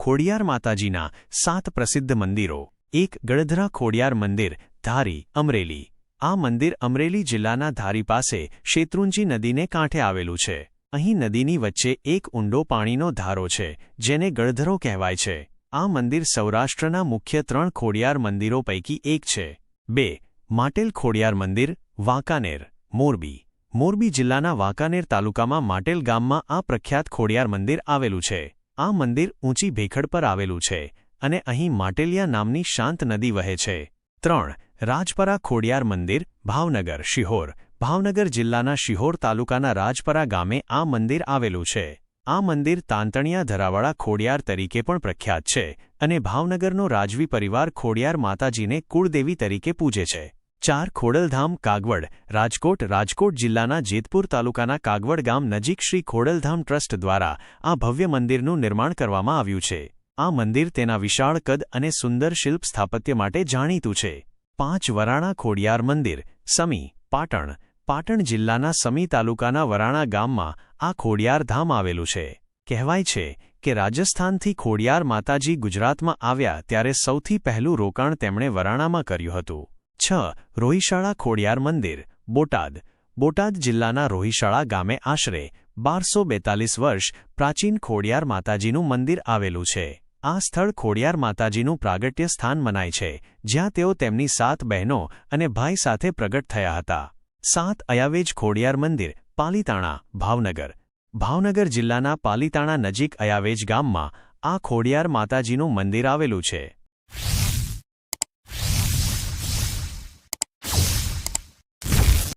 ખોડિયાર માતાજીના 7 પ્રસિદ્ધ મંદિરો। 1 ગળધરા ખોડિયાર મંદિર, ધારી, અમરેલી। આ મંદિર અમરેલી જિલ્લાના ધારી પાસે શેત્રુંજી નદીને કાંઠે આવેલું છે। અહીં નદીની વચ્ચે એક ઊંડો પાણીનો ધારો છે, જેને ગળધરો કહેવાય છે। આ મંદિર સૌરાષ્ટ્રના મુખ્ય 3 ખોડિયાર મંદિરો પૈકી એક છે। 2 માટેલ ખોડિયાર મંદિર, વાંકાનેર, મોરબી। મોરબી જિલ્લાના વાંકાનેર તાલુકામાં માટેલ ગામમાં આ પ્રખ્યાત ખોડિયાર મંદિર આવેલું છે। આ મંદિર ઊંચી ભેખડ પર આવેલું છે અને અહીં માટેલિયા નામની શાંત નદી વહે છે। 3 રાજપરા ખોડિયાર મંદિર, ભાવનગર, શિહોર। ભાવનગર જિલ્લાના શિહોર તાલુકાના રાજપરા ગામે આ મંદિર આવેલું છે। આ મંદિર તાંતણિયા ધરાવાળા ખોડિયાર તરીકે પણ પ્રખ્યાત છે અને ભાવનગરનો રાજવી પરિવાર ખોડિયાર માતાજીને કુળદેવી તરીકે પૂજે છે। 4 ખોડલધામ, કાગવડ, રાજકોટ। રાજકોટ જિલ્લાના જેતપુર તાલુકાના કાગવડ ગામ નજીક શ્રી ખોડલધામ ટ્રસ્ટ દ્વારા આ ભવ્ય મંદિરનું નિર્માણ કરવામાં આવ્યું છે। આ મંદિર તેના વિશાળ કદ અને સુંદર શિલ્પ સ્થાપત્ય માટે જાણીતું છે। 5 વરાણા ખોડિયાર મંદિર, સમી, પાટણ। પાટણ જિલ્લાના સમી તાલુકાના વરાણા ગામમાં આ ખોડિયાર ધામ આવેલું છે। કહેવાય છે કે રાજસ્થાનથી ખોડિયાર માતાજી ગુજરાતમાં આવ્યા ત્યારે સૌથી પહેલું રોકાણ તેમણે વરાણામાં કર્યું હતું। 6 રોહિશાળા ખોડિયાર મંદિર, બોટાદ। બોટાદ જિલ્લાના રોહિશાળા ગામે આશરે 1242 વર્ષ પ્રાચીન ખોડિયાર માતાજીનું મંદિર આવેલું છે। આ સ્થળ ખોડિયાર માતાજીનું પ્રાગટ્ય સ્થાન મનાય છે, જ્યાં તેઓ તેમની 7 બહેનો અને ભાઈ સાથે પ્રગટ થયા હતા। 7 અયાવેજ ખોડિયાર મંદિર, પાલીતાણા, ભાવનગર। ભાવનગર જિલ્લાના પાલીતાણા નજીક અયાવેજ ગામમાં આ ખોડિયાર માતાજીનું મંદિર આવેલું છે।